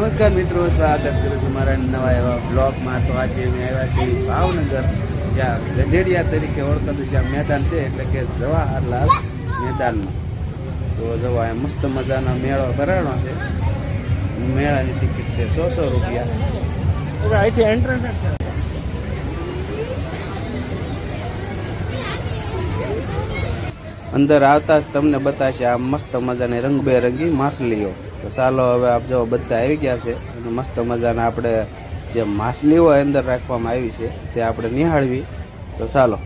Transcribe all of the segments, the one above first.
નમસ્કાર મિત્રો, સ્વાગત કરું છું મારા નવા એવા બ્લોગમાં. તો આજે અમે આવ્યા છીએ ભાવનગર, જ્યાં ગધેડિયા તરીકે ઓળખાતું જ્યાં મેદાન છે, એટલે કે જવાહરલાલ મેદાનમાં. તો જવા મસ્ત મજાનો મેળો ભરાણો છે. મેળાની ટિકિટ છે 100 રૂપિયા. અહીંથી એન્ટ્રન્સ અંદર આવતા જ તમને બતાવશે આ મસ્ત મજાની રંગબેરંગી માછલીઓ. તો ચાલો હવે આપ જો બધા આવી ગયા છે અને મસ્ત મજાના આપણે જે માછલીઓ અંદર રાખવામાં આવી છે તે આપણે નિહાળવી. તો ચાલો.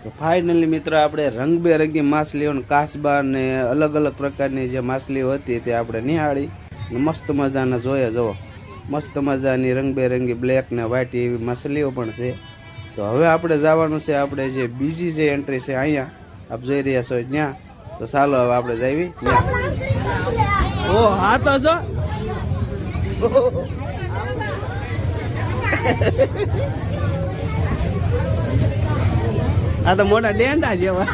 તો ફાઇનલી મિત્રો આપણે રંગબેરંગી માછલીઓ, કાચબા ને અલગ અલગ પ્રકારની જે માછલીઓ હતી તે આપણે નિહાળી. મસ્ત મજાના જોઈએ જુઓ, મસ્ત મજાની રંગબેરંગી બ્લેક ને વ્હાઇટ એવી માછલીઓ પણ છે. તો હવે આપણે જવાનું છે આપણે જે બીજી જે એન્ટ્રી છે અહીંયા આપ જોઈ રહ્યા છો ત્યાં. તો ચાલો હવે આપણે જઈએ ત્યાં. ઓ હા તો જો આ તો મોટા ડેંડા જેવા.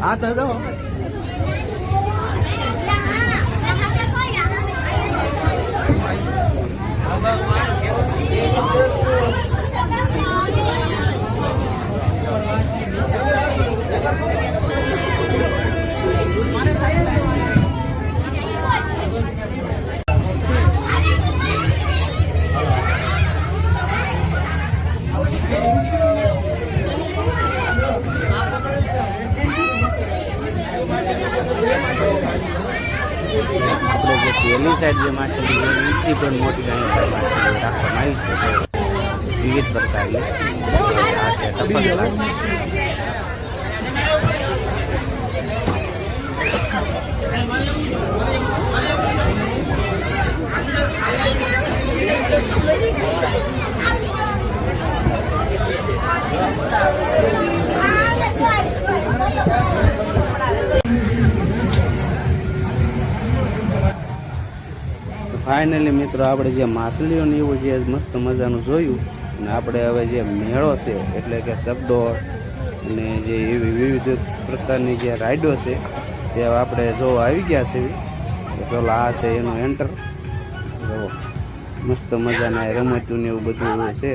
આ તો જો આપણે જે પેલી સાઈડ જે માછલી છે એથી પણ મોટી માછલી રાખવામાં આવી છે વિવિધ પ્રકારની. આ છે ટપક. ફાઇનલી મિત્રો આપણે જે માછલીઓને એવું જે મસ્ત મજાનું જોયું, અને આપણે હવે જે મેળો છે એટલે કે શબ્દો અને જે એવી વિવિધ પ્રકારની જે રાઈડો છે તે આપણે જો આવી ગયા છે. ચાલો આ છે એનું એન્ટર. મસ્ત મજાના રમતું ને એવું બધું છે.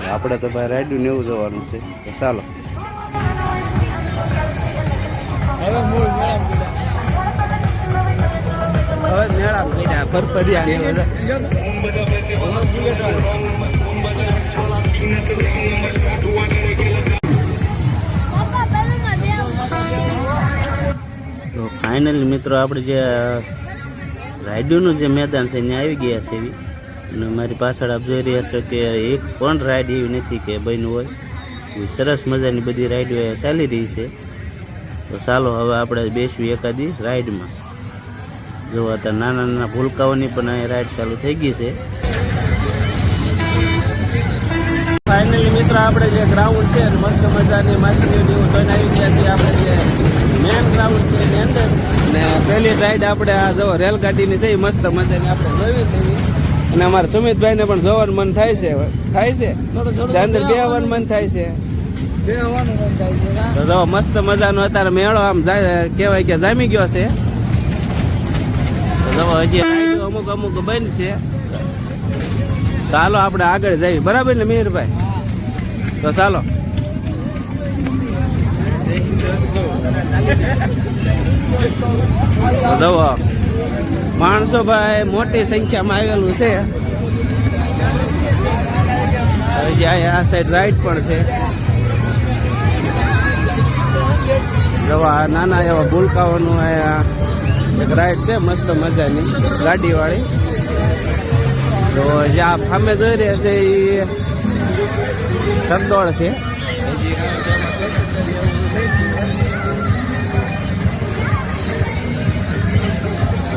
આપણે તો ભાઈ રાઈડું ને એવું જવાનું છે તો ચાલો. હવે મેળા ગીડા ફરફરિયા તો ફાઇનલી મિત્રો આપણે જે રાઈડનું જે મેદાન છે ત્યાં આવી ગયા છે એવી. અને મારી પાછળ આપ જોઈ રહ્યા છો કે એક પણ રાઈડ એવી નથી કે બન્યું હોય. સરસ મજાની બધી રાઈડો ચાલી રહી છે. તો ચાલો હવે આપણે બેસવી એકાદી રાઈડમાં. જો અત્યારે નાના નાના ભૂલકાઓની પણ અહીં રાઈડ ચાલુ થઈ ગઈ છે. ફાઇનલી મિત્રો આપણે જે ગ્રાઉન્ડ છે મસ્ત મજાની માછલીઓની એવું જોઈને આવી ગયા છીએ. આપણે જે મેન ગ્રાઉન્ડ છે એની અંદર ને પહેલી રાઈડ આપણે આ જો રેલગાડીની છે એ મસ્ત મજાની આપણે જોઈ છે. અને અમારા સુમિતભાઈને પણ જોવાનું મન થાય છે અંદર બેહવાનું મન થાય છે. તો જો મસ્ત મજાનો અત્યારે મેળો આમ કહેવાય કે જામી ગયો છે. તો હજી અમુક અમુક બંધ છે. તો હાલો આપણે આગળ જઈએ, બરાબર ને મિહિરભાઈ? તો ચાલો. જુઓ માણસો ભાઈ મોટી સંખ્યામાં આવેલું છે. હજી આ સાઈડ રાઈડ પણ છે. જવા નાના એવા ભૂલકાઓનું એક રાઈડ છે મસ્ત મજાની ગાડીવાળી. તો જ્યાં સામે જોઈ રહ્યા છે એ સગદોળ છે.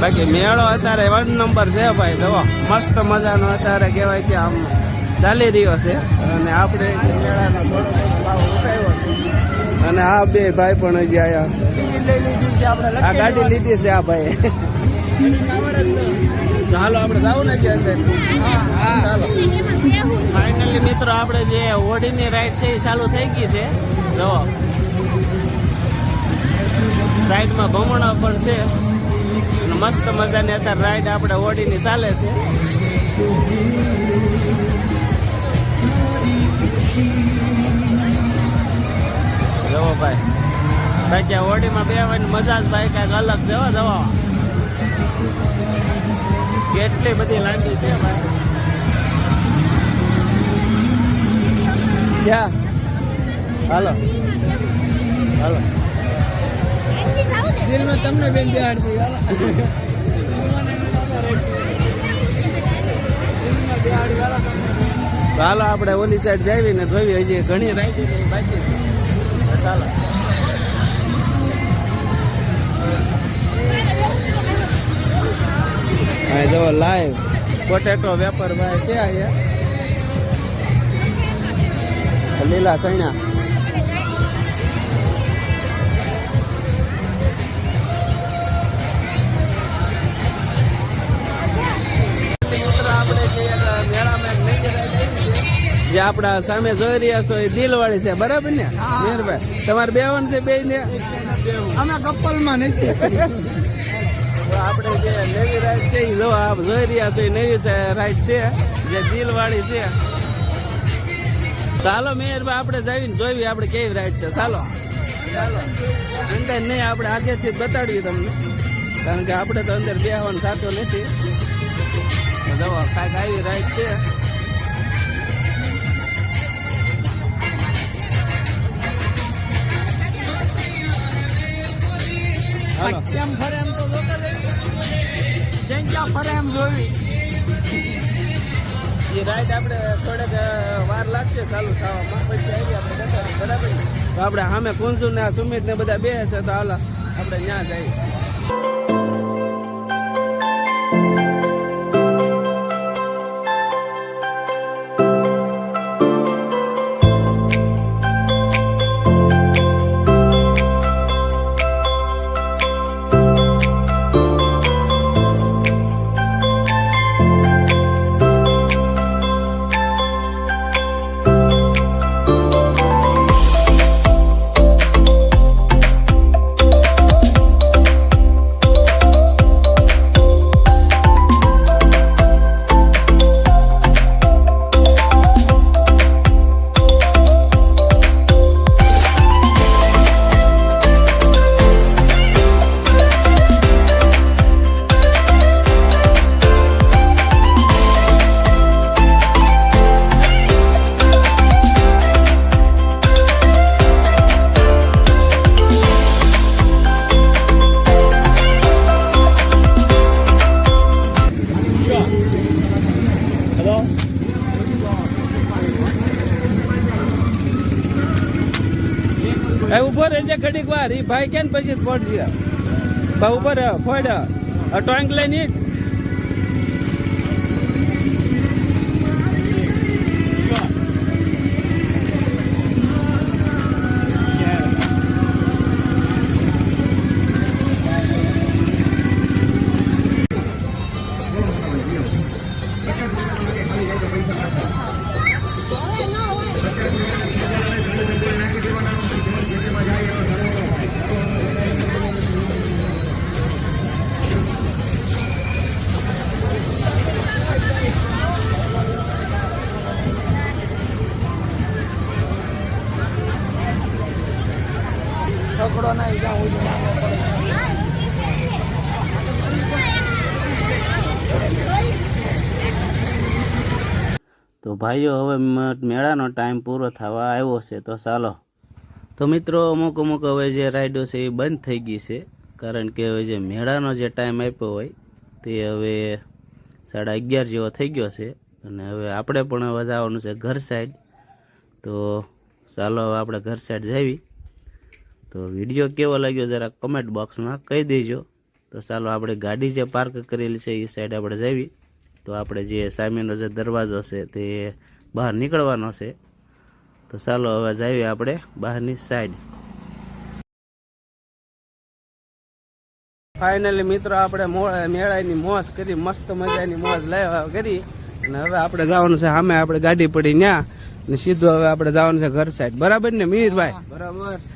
બાકી મેળો અત્યારે 1 નંબર છે ભાઈ. જુઓ મસ્ત મજાનો અત્યારે કહેવાય કે આમ ચાલી રહ્યો છે. અને આપણે મેળાનો થોડો ભાવ ઉઠાવ્યો છે. અને આ બે ભાઈ પણ હજી આયા આ ગાડી લીધી છે આ ભાઈ. ચાલો આપણે જવું ને અંદર. ચાલો ફાઇનલી મિત્રો આપણે જે હોડીની રાઈડ છે એ ચાલુ થઈ ગઈ છે. જો સાઈડમાં ભમણો પણ છે. અને મસ્ત મજાની અત્યારે રાઈડ આપણે હોડીની ચાલે છે. જવો ભાઈ બાકી હોડીમાં બેવાની મજા જ ભાઈ કાંઈક અલગ છે. જવા કેટલી બધી લાંબી છે ભાઈ. ક્યાં હાલો હાલો તમને બેન બિહાડતી. હાલો આપણે ઓલી સાઈડ જાવી ને જોઈ હજી ઘણી રાઈડ બાકી. ચાલો હા જો લાઈવ પોટેટો વેપાર ભાઈ છે અહીંયા લીલા ચણા. જે આપડા સામે જોઈ રહ્યા છો એ દિલવાળી છે, બરાબર ને મેરભાઈ? તમારે બેવન છે બે ને? અમે કપલમાં નથી. આપણે જે નવી રાઈડ છે એ જો આપ જોઈ રહ્યા છો એ નવી રાઈડ છે જે દિલવાળી છે. ચાલો મેયરભાઈ આપણે જઈને જોઈ આપણે કેવી રાઈડ છે. ચાલો ચાલો અંદર નહીં આપણે આગેથી જ બતાડીએ તમને, કારણ કે આપણે તો અંદર બેહવાનું થતો નથી. જો કાંઈક આવી રાઈડ છે. કેમ ફરે એમ તો જ્યાં ફરે એમ જોવી. એ રાઈડ આપણે થોડેક વાર લાગશે ચાલુ થવામાં, પછી આવી આપણે બતાવીએ, બરાબર? તો આપણે સામે કુંજુ ને સુમિત ને બધા બે છે, તો હાલો આપણે ત્યાં જઈએ. પડજે ઘડીક વાર ઈ ભાઈ કેમ પછી પડજે બા ઉપર ફોડ ટોંક લઈને પકડો નહીં જાઉં તો ભાઈઓ હવે મેળાનો ટાઈમ પૂરો થવા આવ્યો છે તો ચાલો તો મિત્રો અમુક હવે જે રાઈડો છે એ બંધ થઈ ગઈ છે કારણ કે હવે જે મેળાનો જે ટાઈમ આપ્યો હોય તે હવે 11:30 જેવો થઈ ગયો છે અને હવે આપણે પણ હવે જવાનું છે ઘર સાઈડ તો ચાલો હવે આપણે ઘર સાઈડ જઈએ તો વિડીયો કેવો લાગ્યો જરા કમેન્ટ બોક્સમાં કહી દેજો તો ચાલો આપણે ગાડી જે પાર્ક કરેલી છે એ સાઈડ આપણે જઈએ તો આપણે જે સામેનો જે દરવાજો છે તે બહાર નીકળવાનો છે તો ચાલો હવે જઈએ આપણે બહારની સાઈડ ફાઇનલી મિત્રો આપણે મેળાની મોજ કરી મસ્ત મજાની મોજ લાવ્યા કરી અને હવે આપણે જવાનું છે સામે આપણે ગાડી પડી ત્યાં અને સીધું હવે આપણે જવાનું છે ઘર સાઈડ બરાબર ને મીરભાઈ બરાબર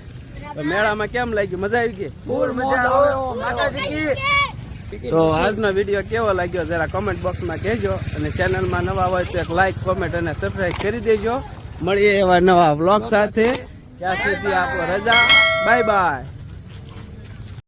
તો મેળામાં કેમ લાગ્યું મજા આવી ગઈ ફૂલ મજા આવ્યો માતાજી તો આજનો વિડીયો કેવો લાગ્યો જરા કોમેન્ટ બોક્સમાં કહેજો અને ચેનલમાં નવા હોય તો એક લાઈક કોમેન્ટ અને સબસ્ક્રાઇબ કરી દેજો મળીએ એવા નવા વ્લોગ સાથે ત્યાં સુધી આપો રજા બાય બાય